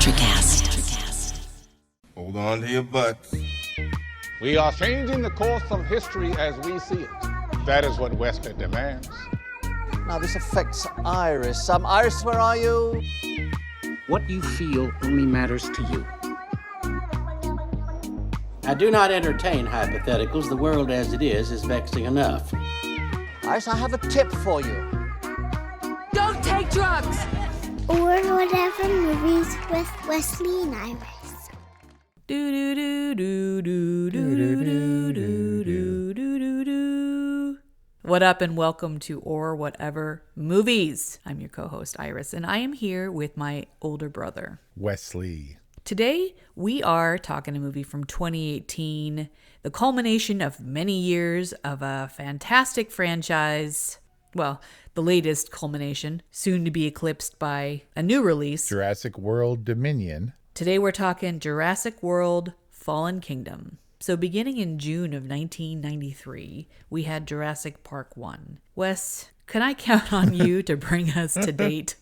TrueCast. Hold on to your butts. We are changing the course of history as we see it. That is what Wesley demands. Now this affects Iris. Iris, where are you? What you feel only matters to you. I do not entertain hypotheticals. The world as it is vexing enough. Iris, I have a tip for you. Don't take drugs! Or whatever movies with Wesley and Iris. Do do do do do do do do do do do. What up and welcome to Or Whatever Movies. I'm your co-host Iris and I am here with my older brother Wesley. Today we are talking a movie from 2018, the culmination of many years of a fantastic franchise. Well, the latest culmination, soon to be eclipsed by a new release, Jurassic World Dominion. Today we're talking Jurassic World Fallen Kingdom. So beginning in June of 1993, we had Jurassic Park 1. Wes, can I count on you to bring us to date?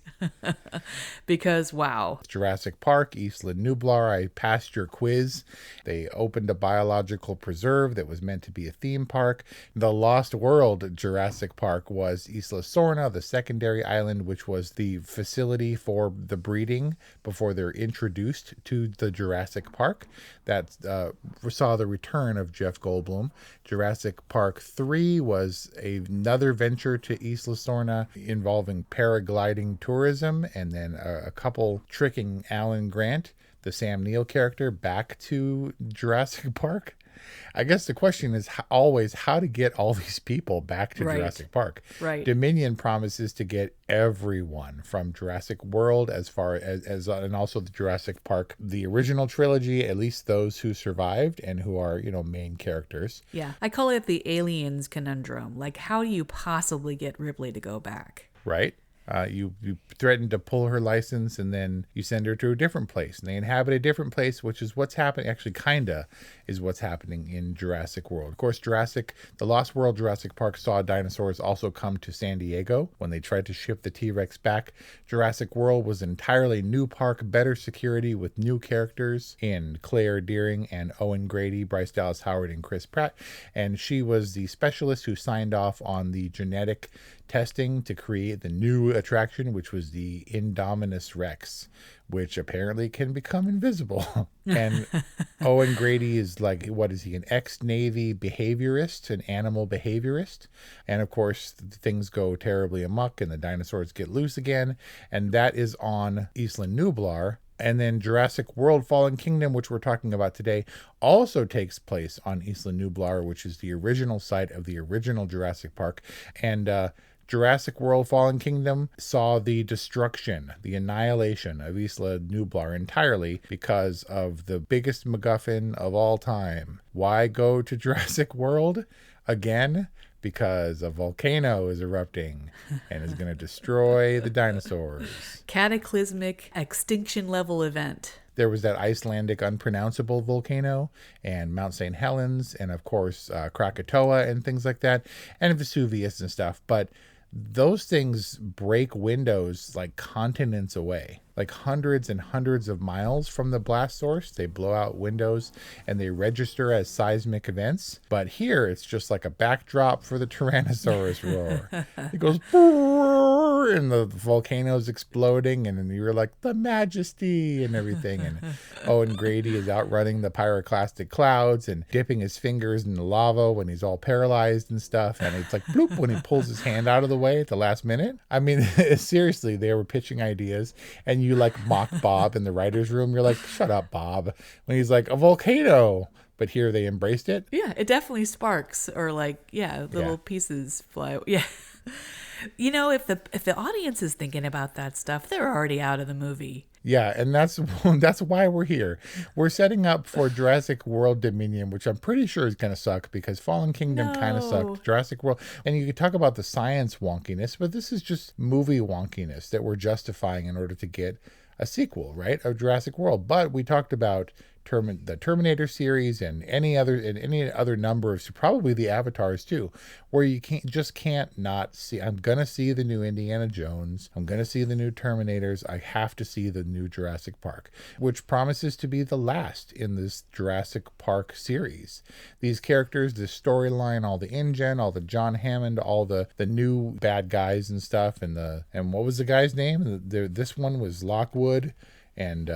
Because, wow. Jurassic Park, Isla Nublar, I passed your quiz. They opened a biological preserve that was meant to be a theme park. The Lost World Jurassic Park was Isla Sorna, the secondary island, which was the facility for the breeding before they're introduced to the Jurassic Park. That saw the return of Jeff Goldblum. Jurassic Park 3 was another venture to Isla Sorna involving paragliding tourism, and then a couple tricking Alan Grant, the Sam Neill character, back to Jurassic Park. I guess the question is always how to get all these people back to Jurassic Park. Right. Dominion promises to get everyone from Jurassic World as far as and also the Jurassic Park, the original trilogy, at least those who survived and who are, main characters. Yeah. I call it the aliens conundrum. Like, how do you possibly get Ripley to go back? Right. You threaten to pull her license and then you send her to a different place and they inhabit a different place, which is what's happening. Actually, kinda is what's happening in Jurassic World. Of course, the Lost World Jurassic Park saw dinosaurs also come to San Diego when they tried to ship the T Rex back. Jurassic World was an entirely new park, better security with new characters in Claire Dearing and Owen Grady, Bryce Dallas Howard, and Chris Pratt. And she was the specialist who signed off on the genetic testing to create the new attraction, which was the Indominus Rex, which apparently can become invisible. And Owen Grady is like, what is he, an ex-Navy behaviorist, an animal behaviorist? And of course, things go terribly amok and the dinosaurs get loose again. And that is on Isla Nublar. And then Jurassic World Fallen Kingdom, which we're talking about today, also takes place on Isla Nublar, which is the original site of the original Jurassic Park. And Jurassic World Fallen Kingdom saw the destruction, the annihilation of Isla Nublar entirely because of the biggest MacGuffin of all time. Why go to Jurassic World again? Because a volcano is erupting and is going to destroy the dinosaurs. Cataclysmic extinction level event. There was that Icelandic unpronounceable volcano and Mount St. Helens and, of course, Krakatoa and things like that, and Vesuvius and stuff. But those things break windows like continents away, like hundreds and hundreds of miles from the blast source. They blow out windows and they register as seismic events. But here it's just like a backdrop for the Tyrannosaurus roar. It goes and the volcano's exploding and you're like, the majesty and everything. And Owen Grady is outrunning the pyroclastic clouds and dipping his fingers in the lava when he's all paralyzed and stuff. And it's like bloop when he pulls his hand out of the way at the last minute. I mean, seriously, they were pitching ideas and you like mock Bob in the writer's room. You're like, shut up, Bob. When he's like, a volcano. But here they embraced it. Yeah, it definitely sparks or little pieces fly. Yeah. If the audience is thinking about that stuff, they're already out of the movie. Yeah, and that's why we're here. We're setting up for Jurassic World Dominion, which I'm pretty sure is going to suck because Fallen Kingdom kind of sucked. Jurassic World, and you could talk about the science wonkiness, but this is just movie wonkiness that we're justifying in order to get a sequel, right, of Jurassic World. But we talked about the Terminator series and any other number of, probably the Avatars too, where you can't not see. I'm gonna see the new Indiana Jones. I'm gonna see the new Terminators. I have to see the new Jurassic Park, which promises to be the last in this Jurassic Park series. These characters, the storyline, all the InGen, all the John Hammond, all the new bad guys and stuff, and what was the guy's name? This one was Lockwood, and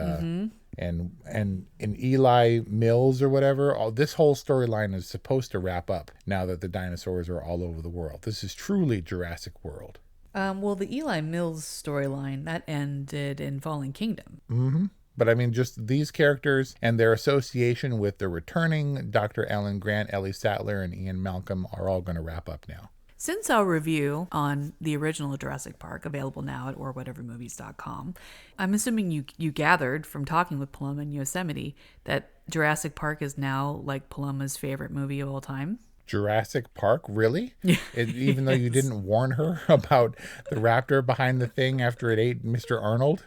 Eli Mills or whatever. This whole storyline is supposed to wrap up now that the dinosaurs are all over the world. This is truly Jurassic World. Well, the Eli Mills storyline, that ended in Fallen Kingdom. Mm-hmm. But I mean, just these characters and their association with the returning Dr. Alan Grant, Ellie Sattler, and Ian Malcolm are all going to wrap up now. Since our review on the original Jurassic Park, available now at orwhatevermovies.com, I'm assuming you gathered from talking with Paloma in Yosemite that Jurassic Park is now like Paloma's favorite movie of all time. Jurassic Park? Really? Yeah. Even though you didn't warn her about the raptor behind the thing after it ate Mr. Arnold?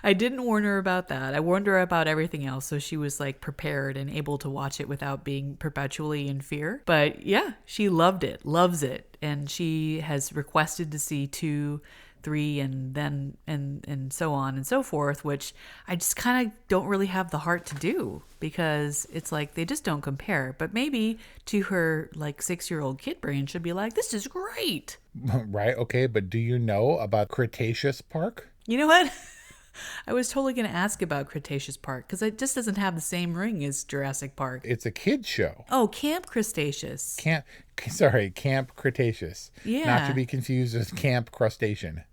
I didn't warn her about that. I warned her about everything else, so she was like prepared and able to watch it without being perpetually in fear. But yeah, she loved it, loves it, and she has requested to see 2, 3, and then and so on and so forth, which I just kind of don't really have the heart to do, because it's like they just don't compare. But maybe to her like 6-year-old kid brain should be like, this is great. Right, okay, but do you know about Cretaceous Park? You know what? I was totally going to ask about Cretaceous Park, because it just doesn't have the same ring as Jurassic Park. It's a kid's show. Oh, Camp Cretaceous. Camp Cretaceous. Yeah. Not to be confused with Camp Crustacean.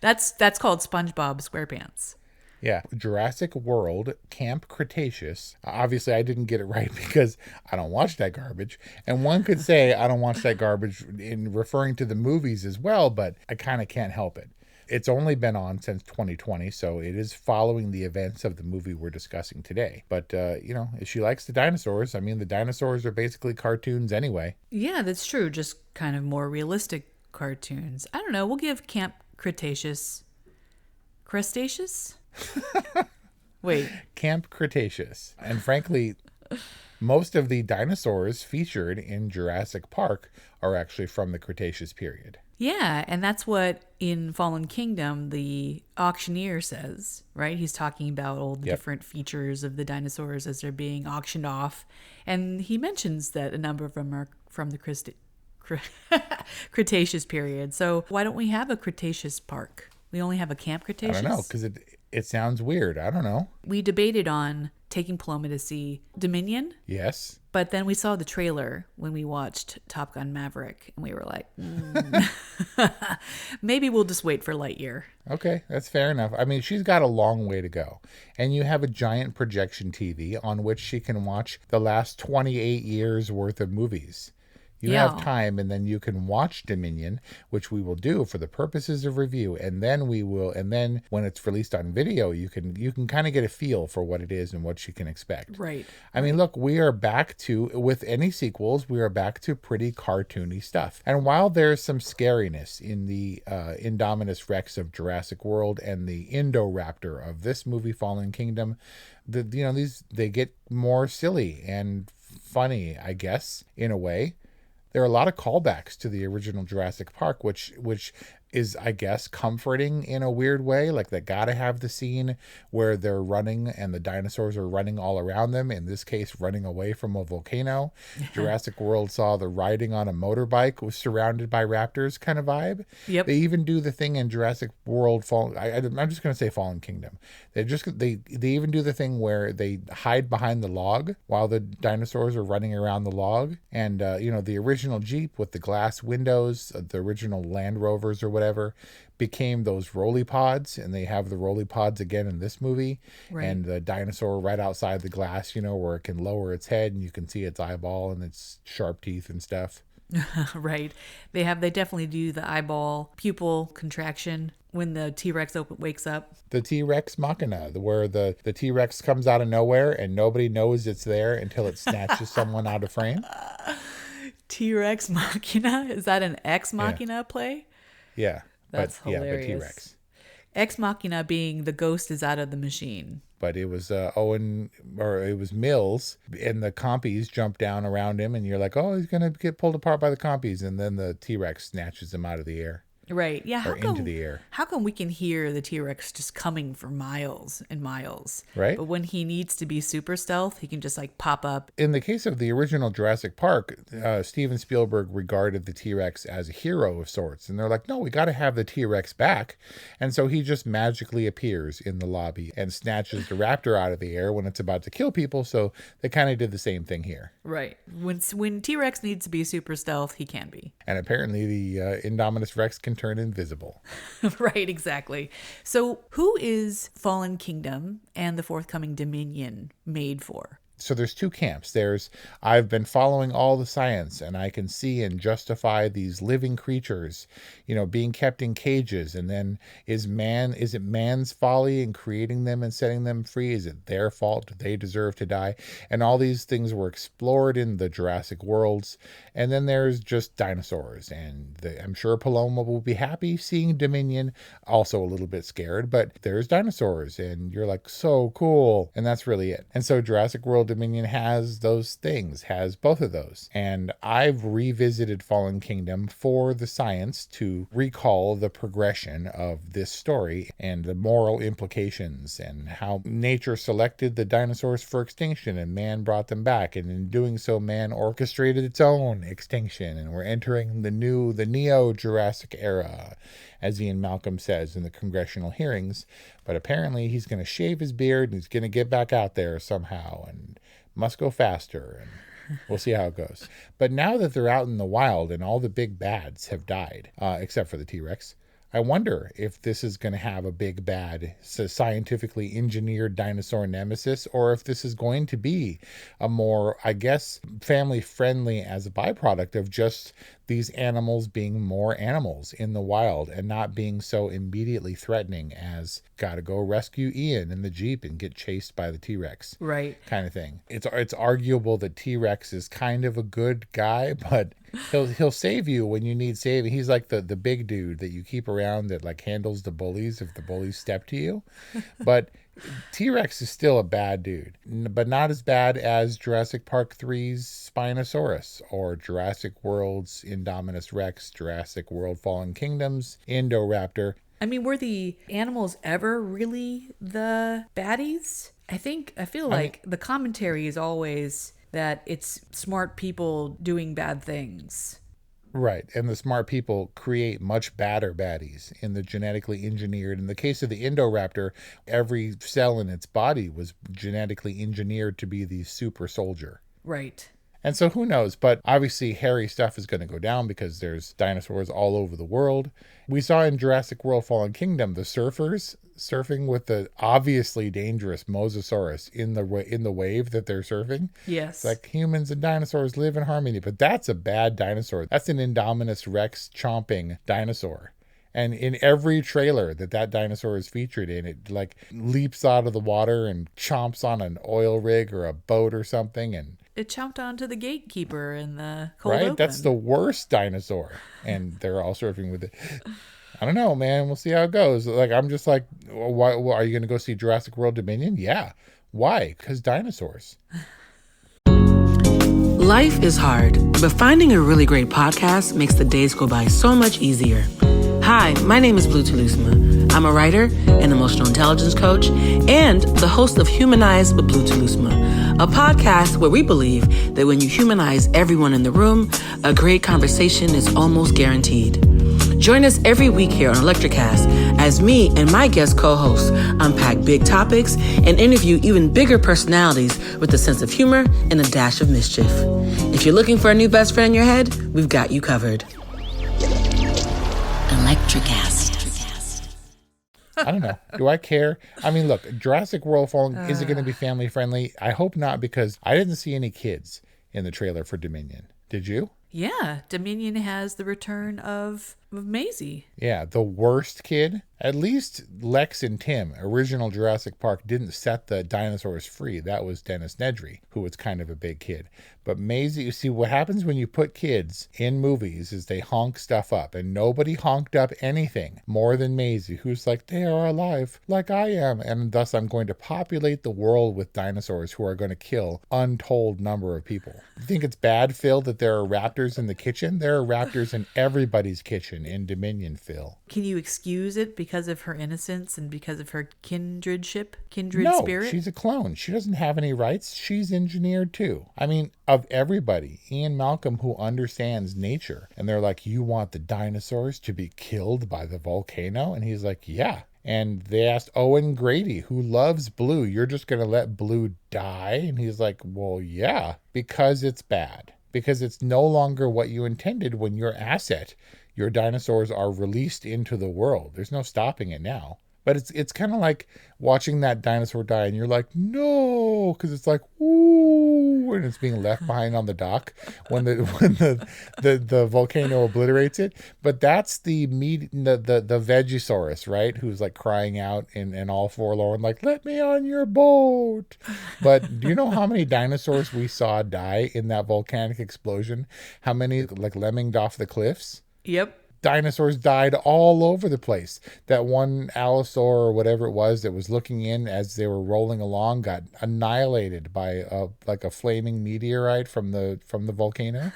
That's called SpongeBob SquarePants. Yeah, Jurassic World, Camp Cretaceous. Obviously, I didn't get it right because I don't watch that garbage. And one could say I don't watch that garbage in referring to the movies as well, but I kind of can't help it. It's only been on since 2020, so it is following the events of the movie we're discussing today. But, if she likes the dinosaurs, I mean, the dinosaurs are basically cartoons anyway. Yeah, that's true. Just kind of more realistic cartoons. I don't know. We'll give Camp Cretaceous... Crustaceous? Wait. Camp Cretaceous. And frankly, most of the dinosaurs featured in Jurassic Park are actually from the Cretaceous period. Yeah, and that's what in Fallen Kingdom the auctioneer says, right? He's talking about all the different features of the dinosaurs as they're being auctioned off. And he mentions that a number of them are from the Cretaceous period. So why don't we have a Cretaceous Park? We only have a Camp Cretaceous? I don't know, because it sounds weird. I don't know. We debated on taking Paloma to see Dominion. Yes. But then we saw the trailer when we watched Top Gun Maverick, and we were like, maybe we'll just wait for Lightyear. Okay, that's fair enough. I mean, she's got a long way to go. And you have a giant projection TV on which she can watch the last 28 years worth of movies. You have time, and then you can watch Dominion, which we will do for the purposes of review, and then when it's released on video, you can kind of get a feel for what it is and what you can expect. Right. I mean, look, we are back to, with any sequels, we are back to pretty cartoony stuff. And while there's some scariness in the Indominus Rex of Jurassic World and the Indoraptor of this movie, Fallen Kingdom, they get more silly and funny, I guess, in a way. There are a lot of callbacks to the original Jurassic Park, which is, I guess, comforting in a weird way. Like, they gotta have the scene where they're running and the dinosaurs are running all around them. In this case, running away from a volcano. Jurassic World saw the riding on a motorbike was surrounded by raptors kind of vibe. Yep. They even do the thing in Jurassic World I'm just gonna say Fallen Kingdom. They even do the thing where they hide behind the log while the dinosaurs are running around the log. And the original Jeep with the glass windows, the original Land Rovers or whatever, became those rolly pods, and they have the rolly pods again in this movie. Right. And the dinosaur right outside the glass, where it can lower its head and you can see its eyeball and its sharp teeth and stuff. Right. They definitely do the eyeball pupil contraction when the T Rex wakes up. The T Rex Machina, where the T Rex comes out of nowhere and nobody knows it's there until it snatches someone out of frame. T Rex Machina? Is that an Ex Machina play? Yeah. That's hilarious. T Rex. Ex Machina being the ghost is out of the machine. But it was it was Mills, and the compies jump down around him, and you're like, oh, he's going to get pulled apart by the compies. And then the T-Rex snatches him out of the air. Right. Yeah. Or into the air. How come we can hear the T-Rex just coming for miles and miles? Right. But when he needs to be super stealth, he can just like pop up. In the case of the original Jurassic Park, Steven Spielberg regarded the T-Rex as a hero of sorts. And they're like, no, we got to have the T-Rex back. And so he just magically appears in the lobby and snatches the raptor out of the air when it's about to kill people. So they kind of did the same thing here. Right. When T-Rex needs to be super stealth, he can be. And apparently the Indominus Rex can turn invisible. Right, exactly. So who is Fallen Kingdom and the forthcoming Dominion made for? So there's two camps. I've been following all the science, and I can see and justify these living creatures, being kept in cages. And then is it man's folly in creating them and setting them free? Is it their fault? Do they deserve to die? And all these things were explored in the Jurassic worlds. And then there's just dinosaurs. And I'm sure Paloma will be happy seeing Dominion, also a little bit scared, but there's dinosaurs. And you're like, so cool. And that's really it. And so Jurassic World Dominion has those things, has both of those. And I've revisited Fallen Kingdom for the science to recall the progression of this story and the moral implications and how nature selected the dinosaurs for extinction and man brought them back. And in doing so, man orchestrated its own extinction. And we're entering the neo-Jurassic era, as Ian Malcolm says in the congressional hearings. But apparently he's going to shave his beard and he's going to get back out there somehow and must go faster. And we'll see how it goes. But now that they're out in the wild and all the big bads have died, except for the T-Rex, I wonder if this is going to have a big bad, scientifically engineered dinosaur nemesis, or if this is going to be a more, I guess, family friendly as a byproduct of just these animals being more animals in the wild and not being so immediately threatening as gotta go rescue Ian in the Jeep and get chased by the T-Rex. Right. Kind of thing. It's arguable that T-Rex is kind of a good guy, but he'll save you when you need saving. He's like the big dude that you keep around that like handles the bullies if the bullies step to you. But T-Rex is still a bad dude, but not as bad as Jurassic Park 3's Spinosaurus or Jurassic World's Indominus Rex, Jurassic World Fallen Kingdom's Indoraptor. I mean, were the animals ever really the baddies? I feel like the commentary is always that it's smart people doing bad things. Right. And the smart people create much badder baddies in the genetically engineered. In the case of the Indoraptor, every cell in its body was genetically engineered to be the super soldier. Right. And so who knows? But obviously hairy stuff is going to go down because there's dinosaurs all over the world. We saw in Jurassic World Fallen Kingdom the surfers surfing with the obviously dangerous Mosasaurus in the wave that they're surfing. Yes. It's like humans and dinosaurs live in harmony, but that's a bad dinosaur. That's an Indominus Rex chomping dinosaur. And in every trailer that dinosaur is featured in, it like leaps out of the water and chomps on an oil rig or a boat or something. And it chomped onto the gatekeeper in the cold right? open. That's the worst dinosaur. And they're all surfing with it. I don't know, man. We'll see how it goes. Like, I'm just like, why are you going to go see Jurassic World Dominion? Yeah. Why? Because dinosaurs. Life is hard, but finding a really great podcast makes the days go by so much easier. Hi, my name is Blue Telusma. I'm a writer, an emotional intelligence coach, and the host of Humanize with Blue Telusma, a podcast where we believe that when you humanize everyone in the room, a great conversation is almost guaranteed. Join us every week here on Electricast as me and my guest co-hosts unpack big topics and interview even bigger personalities with a sense of humor and a dash of mischief. If you're looking for a new best friend in your head, we've got you covered. Electricast. I don't know. Do I care? I mean, look, Jurassic World Fallen, is it going to be family friendly? I hope not, because I didn't see any kids in the trailer for Dominion. Did you? Yeah, Dominion has the return of Maisie. Yeah, the worst kid At least Lex and Tim, original Jurassic Park, didn't set the dinosaurs free. That was Dennis Nedry, who was kind of a big kid. But Maisie, you see, what happens when you put kids in movies is they honk stuff up. And nobody honked up anything more than Maisie, who's like, they are alive, like I am. And thus I'm going to populate the world with dinosaurs who are going to kill untold number of people. You think it's bad, Phil, that there are raptors in the kitchen? There are raptors in everybody's kitchen in Dominion, Phil. Can you excuse it because of her innocence and because of her kindred spirit? No, she's a clone. She doesn't have any rights. She's engineered too. I mean, of everybody, Ian Malcolm, who understands nature, and they're like, you want the dinosaurs to be killed by the volcano? And he's like, yeah. And they asked Owen Grady, who loves Blue, you're just going to let Blue die? And he's like, well, yeah, because it's bad. Because it's no longer what you intended when your asset, your dinosaurs, are released into the world. There's no stopping it now. But it's kind of like watching that dinosaur die and you're like, no, because it's like, ooh, and it's being left behind on the dock when the volcano obliterates it. But that's the Vegisaurus, right? Who's like crying out and all forlorn, like, let me on your boat. But do you know how many dinosaurs we saw die in that volcanic explosion? How many like lemminged off the cliffs? Yep. Dinosaurs died all over the place. That one allosaur or whatever it was that was looking in as they were rolling along got annihilated by a flaming meteorite from the volcano.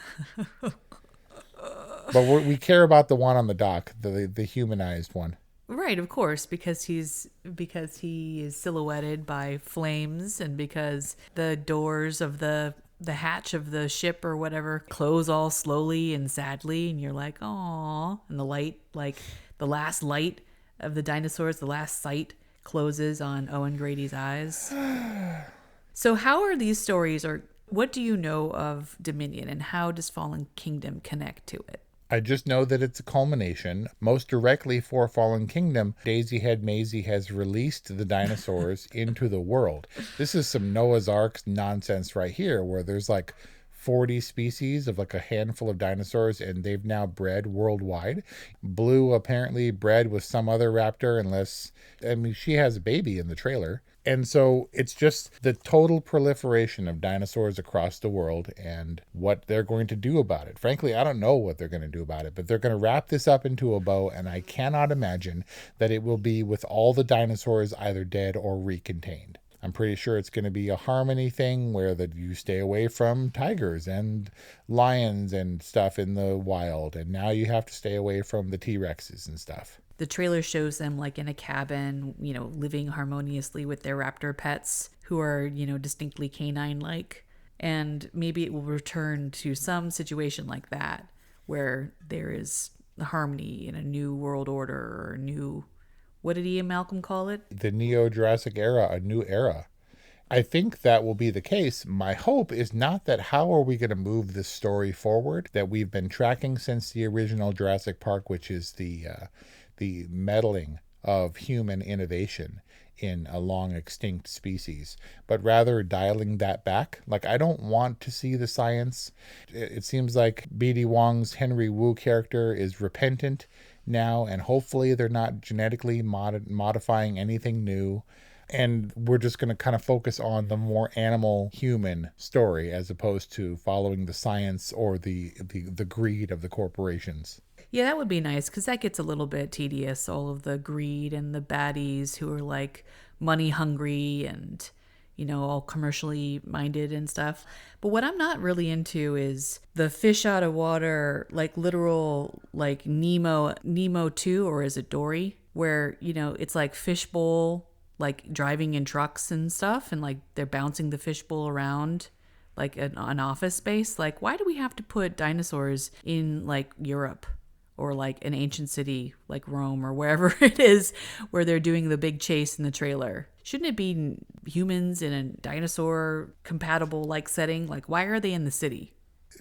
But we care about the one on the dock, the humanized one. Right, of course, because he is silhouetted by flames, and because the doors of the hatch of the ship or whatever close all slowly and sadly, and you're like, "Aw!" And the light, like the last light of the dinosaurs, the last sight closes on Owen Grady's eyes. So, how are these stories, or what do you know of Dominion, and how does Fallen Kingdom connect to it? I just know that it's a culmination. Most directly for Fallen Kingdom, Daisy Head Maisie has released the dinosaurs into the world. This is some Noah's Ark nonsense right here, where there's like 40 species of like a handful of dinosaurs, and they've now bred worldwide. Blue apparently bred with some other raptor, unless, I mean, she has a baby in the trailer. And so it's just the total proliferation of dinosaurs across the world and what they're going to do about it. Frankly, I don't know what they're going to do about it, but they're going to wrap this up into a bow, and I cannot imagine that it will be with all the dinosaurs either dead or recontained. I'm pretty sure it's going to be a harmony thing where that you stay away from tigers and lions and stuff in the wild, and now you have to stay away from the T Rexes and stuff. The trailer shows them like in a cabin, living harmoniously with their raptor pets who are, distinctly canine-like. And maybe it will return to some situation like that where there is harmony in a new world order or a new, what did Ian Malcolm call it? The Neo-Jurassic era, a new era. I think that will be the case. My hope is not that how are we going to move this story forward that we've been tracking since the original Jurassic Park, which is the meddling of human innovation in a long extinct species, but rather dialing that back. Like, I don't want to see the science. It seems like B.D. Wong's Henry Wu character is repentant now, and hopefully they're not genetically modifying anything new. And we're just going to kind of focus on the more animal-human story as opposed to following the science or the greed of the corporations. Yeah, that would be nice, because that gets a little bit tedious, all of the greed and the baddies who are like money hungry and, all commercially minded and stuff. But what I'm not really into is the fish out of water, like literal, like Nemo 2, or is it Dory? Where, it's like fishbowl, like driving in trucks and stuff, and like they're bouncing the fishbowl around like an office space. Like, why do we have to put dinosaurs in like Europe? Or like an ancient city like Rome or wherever it is where they're doing the big chase in the trailer? Shouldn't it be humans in a dinosaur compatible like setting? Like, why are they in the city?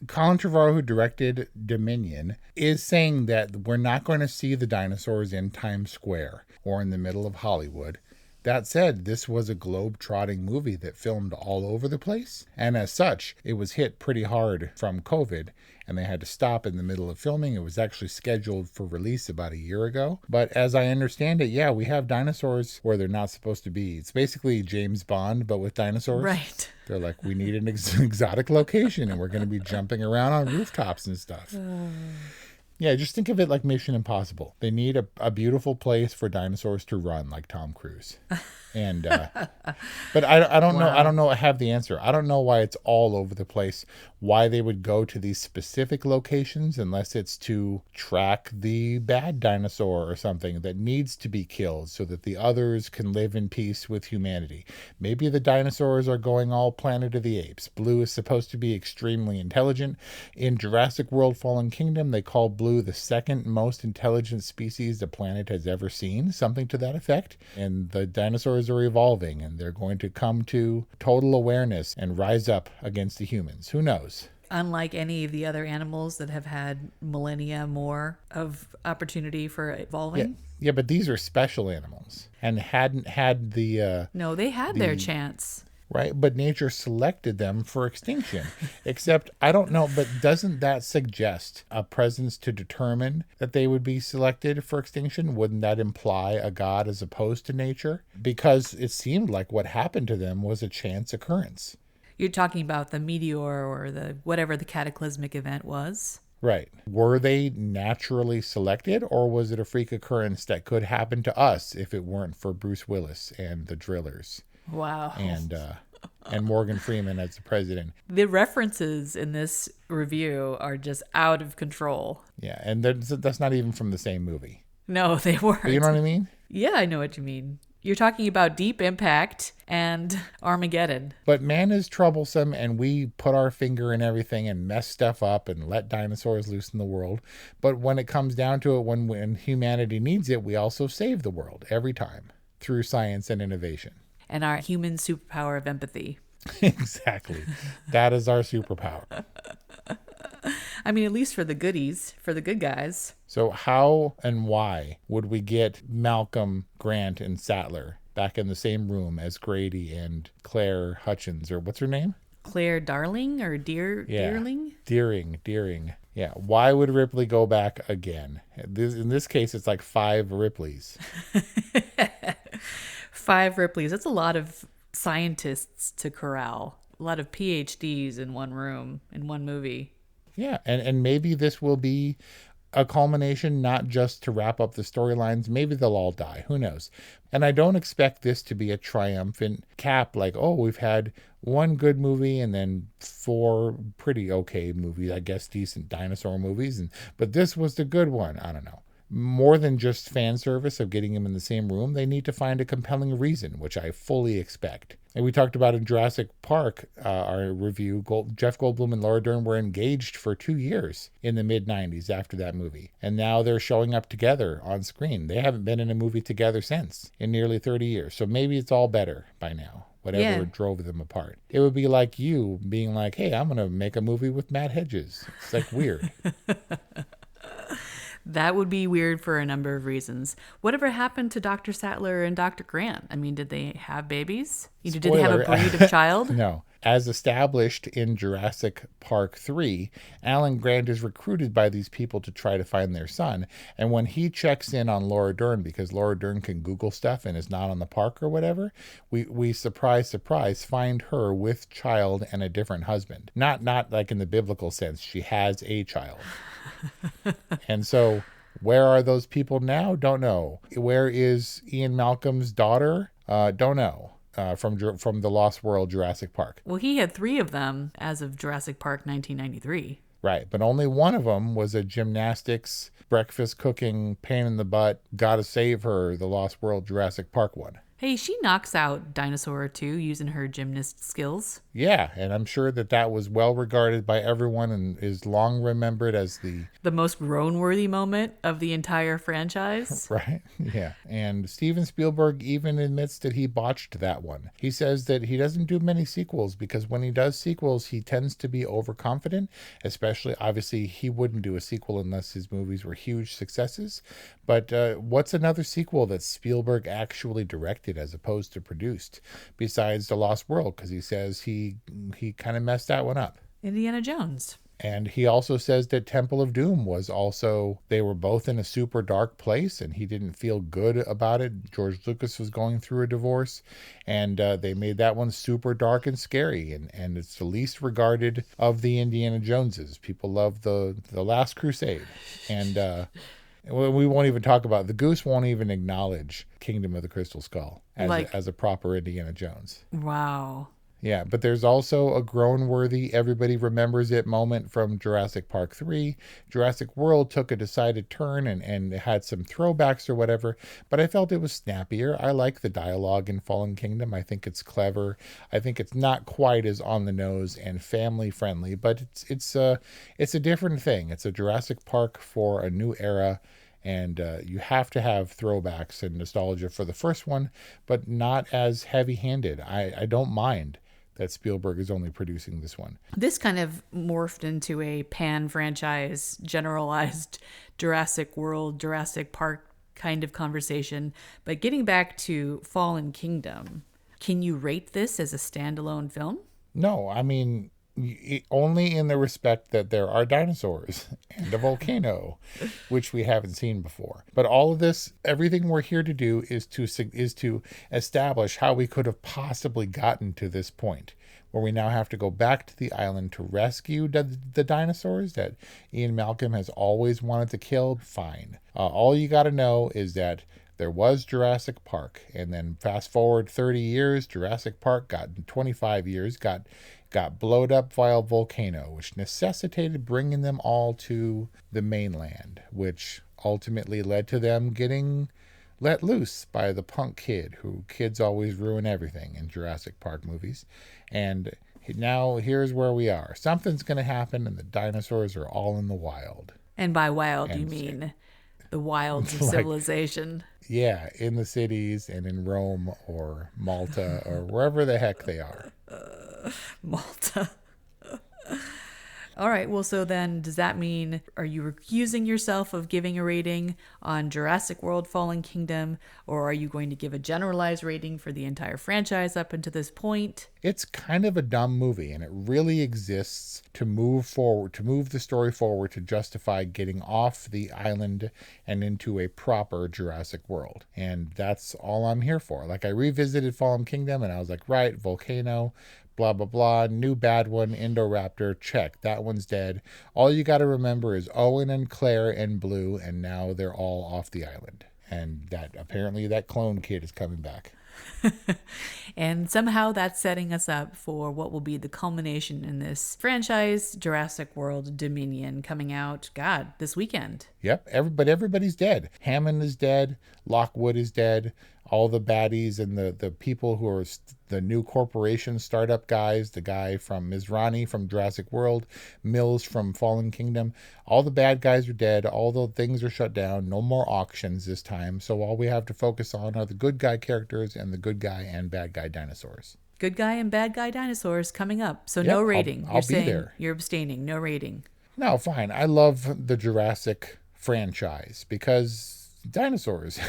Colin Trevorrow, who directed Dominion, is saying that we're not going to see the dinosaurs in Times Square or in the middle of Hollywood. That said, this was a globe-trotting movie that filmed all over the place, and as such, it was hit pretty hard from COVID, and they had to stop in the middle of filming. It was actually scheduled for release about a year ago. But as I understand it, yeah, we have dinosaurs where they're not supposed to be. It's basically James Bond, but with dinosaurs. Right. They're like, we need an exotic location, and we're going to be jumping around on rooftops and stuff. Yeah, just think of it like Mission Impossible. They need a beautiful place for dinosaurs to run, like Tom Cruise. And but I don't know. I don't know. I have the answer. I don't know why it's all over the place. Why they would go to these specific locations unless it's to track the bad dinosaur or something that needs to be killed so that the others can live in peace with humanity. Maybe the dinosaurs are going all Planet of the Apes. Blue is supposed to be extremely intelligent. In Jurassic World Fallen Kingdom, they call Blue the second most intelligent species the planet has ever seen, something to that effect. And the dinosaurs are evolving, and they're going to come to total awareness and rise up against the humans. Who knows? Unlike any of the other animals that have had millennia more of opportunity for evolving. Yeah, but these are special animals and hadn't had the... No, they had their chance. Right, but nature selected them for extinction. Except, I don't know, but doesn't that suggest a presence to determine that they would be selected for extinction? Wouldn't that imply a god as opposed to nature? Because it seemed like what happened to them was a chance occurrence. You're talking about the meteor or the whatever the cataclysmic event was? Right. Were they naturally selected, or was it a freak occurrence that could happen to us if it weren't for Bruce Willis and the Drillers? Wow. And Morgan Freeman as the president. The references in this review are just out of control. Yeah, and that's not even from the same movie. No, they weren't. But you know what I mean? Yeah, I know what you mean. You're talking about Deep Impact and Armageddon. But man is troublesome, and we put our finger in everything and mess stuff up and let dinosaurs loose in the world. But when it comes down to it, when humanity needs it, we also save the world every time through science and innovation. And our human superpower of empathy. Exactly. That is our superpower. I mean, at least for the goodies, for the good guys. So how and why would we get Malcolm, Grant, and Sattler back in the same room as Grady and Claire Hutchins, or what's her name? Claire Darling or Deerling? Deering. Yeah. Why would Ripley go back again? In this case, it's like 5 Ripleys. 5 Ripleys. That's a lot of scientists to corral. A lot of PhDs in one room, in one movie. Yeah, and maybe this will be a culmination, not just to wrap up the storylines. Maybe they'll all die. Who knows? And I don't expect this to be a triumphant cap, like, oh, we've had 1 good movie and then 4 pretty okay movies, I guess decent dinosaur movies. But this was the good one. I don't know. More than just fan service of getting him in the same room, they need to find a compelling reason, which I fully expect. And we talked about in Jurassic Park, our review, Jeff Goldblum and Laura Dern were engaged for 2 years in the mid-90s after that movie. And now they're showing up together on screen. They haven't been in a movie together since, in nearly 30 years. So maybe it's all better by now, whatever drove them apart. It would be like you being like, hey, I'm going to make a movie with Matt Hedges. It's like weird. That would be weird for a number of reasons. Whatever happened to Dr. Sattler and Dr. Grant? I mean, did they have babies? Did they have a breed of child? No. As established in Jurassic Park 3, Alan Grant is recruited by these people to try to find their son. And when he checks in on Laura Dern, because Laura Dern can Google stuff and is not on the park or whatever, we surprise, find her with child and a different husband. Not like in the biblical sense. She has a child. And so where are those people now? Don't know. Where is Ian Malcolm's daughter? Don't know. From the Lost World Jurassic Park. Well, he had 3 of them as of Jurassic Park 1993. Right, but only one of them was a gymnastics, breakfast cooking, pain in the butt, gotta save her, the Lost World Jurassic Park one. Hey, she knocks out Dinosaur 2 using her gymnast skills. Yeah, and I'm sure that was well regarded by everyone and is long remembered as the most groan-worthy moment of the entire franchise. Right, yeah. And Steven Spielberg even admits that he botched that one. He says that he doesn't do many sequels because when he does sequels, he tends to be overconfident, especially, obviously, he wouldn't do a sequel unless his movies were huge successes. But what's another sequel that Spielberg actually directed directed as opposed to produced, besides The Lost World, because he says he kind of messed that one up. Indiana Jones. And he also says that Temple of Doom was also, they were both in a super dark place and he didn't feel good about it. George Lucas was going through a divorce and they made that one super dark and scary. And it's the least regarded of the Indiana Joneses. People love the Last Crusade. And we won't even talk about, the Goose won't even acknowledge Kingdom of the Crystal Skull as a proper Indiana Jones. Wow. Yeah, but there's also a groan-worthy, everybody remembers it moment from Jurassic Park 3. Jurassic World took a decided turn and had some throwbacks or whatever, but I felt it was snappier. I like the dialogue in Fallen Kingdom. I think it's clever. I think it's not quite as on the nose and family-friendly, but it's a different thing. It's a Jurassic Park for a new era. And you have to have throwbacks and nostalgia for the first one, but not as heavy-handed. I don't mind that Spielberg is only producing this one. This kind of morphed into a pan-franchise, generalized Jurassic World, Jurassic Park kind of conversation. But getting back to Fallen Kingdom, can you rate this as a standalone film? No, I mean, only in the respect that there are dinosaurs and a volcano, which we haven't seen before. But all of this, everything we're here to do is to establish how we could have possibly gotten to this point, where we now have to go back to the island to rescue the dinosaurs that Ian Malcolm has always wanted to kill. Fine. All you got to know is that there was Jurassic Park, and then fast forward 30 years, Jurassic Park got 25 years, got blowed up by a volcano, which necessitated bringing them all to the mainland, which ultimately led to them getting let loose by the punk kid, who kids always ruin everything in Jurassic Park movies. And now here's where we are. Something's going to happen, and the dinosaurs are all in the wild. And by wild, you mean the wilds of civilization. Yeah, in the cities and in Rome or Malta or wherever the heck they are. Malta. All right, well, so then does that mean, are you recusing yourself of giving a rating on Jurassic World Fallen Kingdom, or are you going to give a generalized rating for the entire franchise up until this point? It's kind of a dumb movie, and it really exists to move forward, to move the story forward, to justify getting off the island and into a proper Jurassic World. And that's all I'm here for. Like, I revisited Fallen Kingdom, and I was like, right, volcano, blah, blah, blah, new bad one, Indoraptor, check, that one's dead. All you got to remember is Owen and Claire and Blue, and now they're all off the island. And that apparently that clone kid is coming back. And somehow that's setting us up for what will be the culmination in this franchise, Jurassic World Dominion, coming out, this weekend. Yep, everybody's dead. Hammond is dead. Lockwood is dead. All the baddies and the people who are the new corporation startup guys, the guy from Mizrani from Jurassic World, Mills from Fallen Kingdom, all the bad guys are dead. All the things are shut down. No more auctions this time. So all we have to focus on are the good guy characters and the good guy and bad guy dinosaurs. Good guy and bad guy dinosaurs coming up. So no rating. I'll be there. You're abstaining. No rating. No, fine. I love the Jurassic franchise because dinosaurs.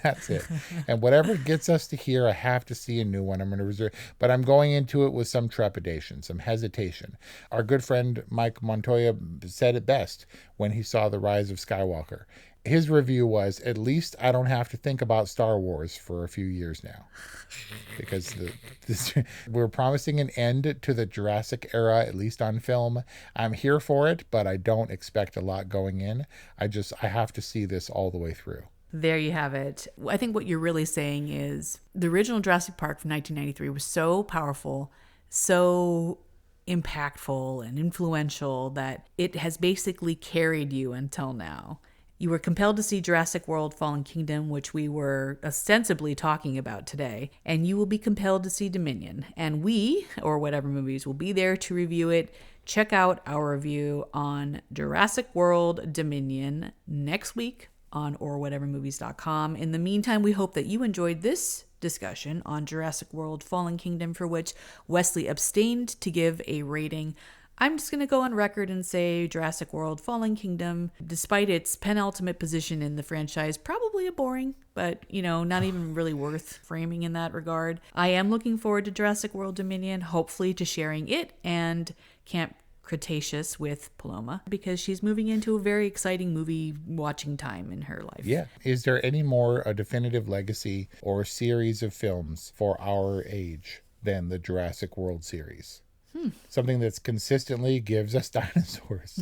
That's it. And whatever gets us to here, I have to see a new one. I'm going to reserve, but I'm going into it with some trepidation, some hesitation. Our good friend Mike Montoya said it best when he saw The Rise of Skywalker. His review was, at least I don't have to think about Star Wars for a few years now. Because we're promising an end to the Jurassic era, at least on film. I'm here for it, but I don't expect a lot going in. I have to see this all the way through. There you have it. I think what you're really saying is the original Jurassic Park from 1993 was so powerful, so impactful and influential that it has basically carried you until now. You were compelled to see Jurassic World Fallen Kingdom, which we were ostensibly talking about today, and you will be compelled to see Dominion. And we, or whatever movies, will be there to review it. Check out our review on Jurassic World Dominion next week on orwhatevermovies.com. In the meantime, we hope that you enjoyed this discussion on Jurassic World Fallen Kingdom, for which Wesley abstained to give a rating. I'm just going to go on record and say Jurassic World Fallen Kingdom, despite its penultimate position in the franchise, probably a boring, but, not even really worth framing in that regard. I am looking forward to Jurassic World Dominion, hopefully to sharing it and Camp Cretaceous with Paloma, because she's moving into a very exciting movie watching time in her life. Yeah. Is there any more a definitive legacy or series of films for our age than the Jurassic World series? Something that's consistently gives us dinosaurs.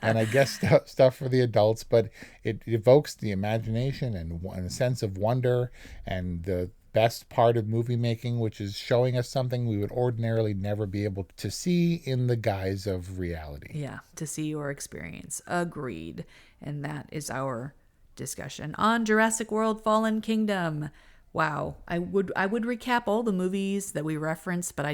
And I guess stuff for the adults, but it evokes the imagination and a sense of wonder and the best part of movie making, which is showing us something we would ordinarily never be able to see in the guise of reality. Yeah, to see or experience. Agreed. And that is our discussion on Jurassic World Fallen Kingdom. Wow, I would recap all the movies that we referenced, but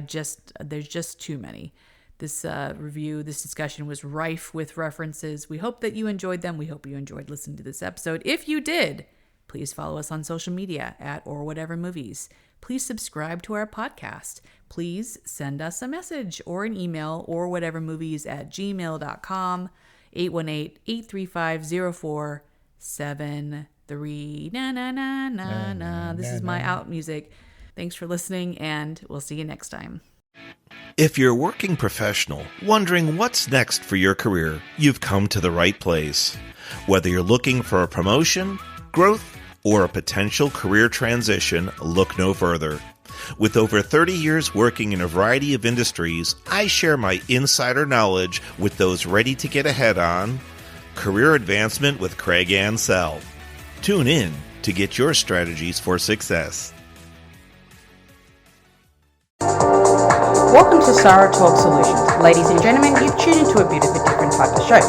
there's just too many. This this discussion was rife with references. We hope that you enjoyed them. We hope you enjoyed listening to this episode. If you did, please follow us on social media at Or Whatever Movies. Please subscribe to our podcast. Please send us a message or an email, orwhatevermovies@gmail.com, 818-835-0473. Na na na na na. This is my out music. Thanks for listening, and we'll see you next time. If you're a working professional wondering what's next for your career, you've come to the right place. Whether you're looking for a promotion, growth, or a potential career transition, look no further. With over 30 years working in a variety of industries, I share my insider knowledge with those ready to get ahead on Career Advancement with Craig Ansell. Tune in to get your strategies for success. Welcome to Sarah Talk Solutions. Ladies and gentlemen, you've tuned into a bit of a different type of show.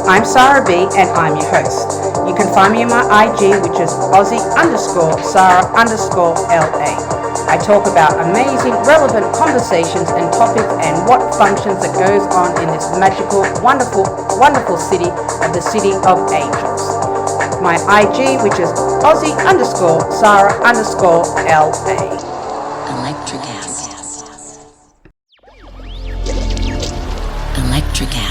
I'm Sarah B and I'm your host. You can find me on my IG, which is Aussie_Sarah_LA. I talk about amazing, relevant conversations and topics and what functions that goes on in this magical, wonderful, wonderful city of the City of Angels. My IG, which is Aussie_Sarah_LA. Electric acid.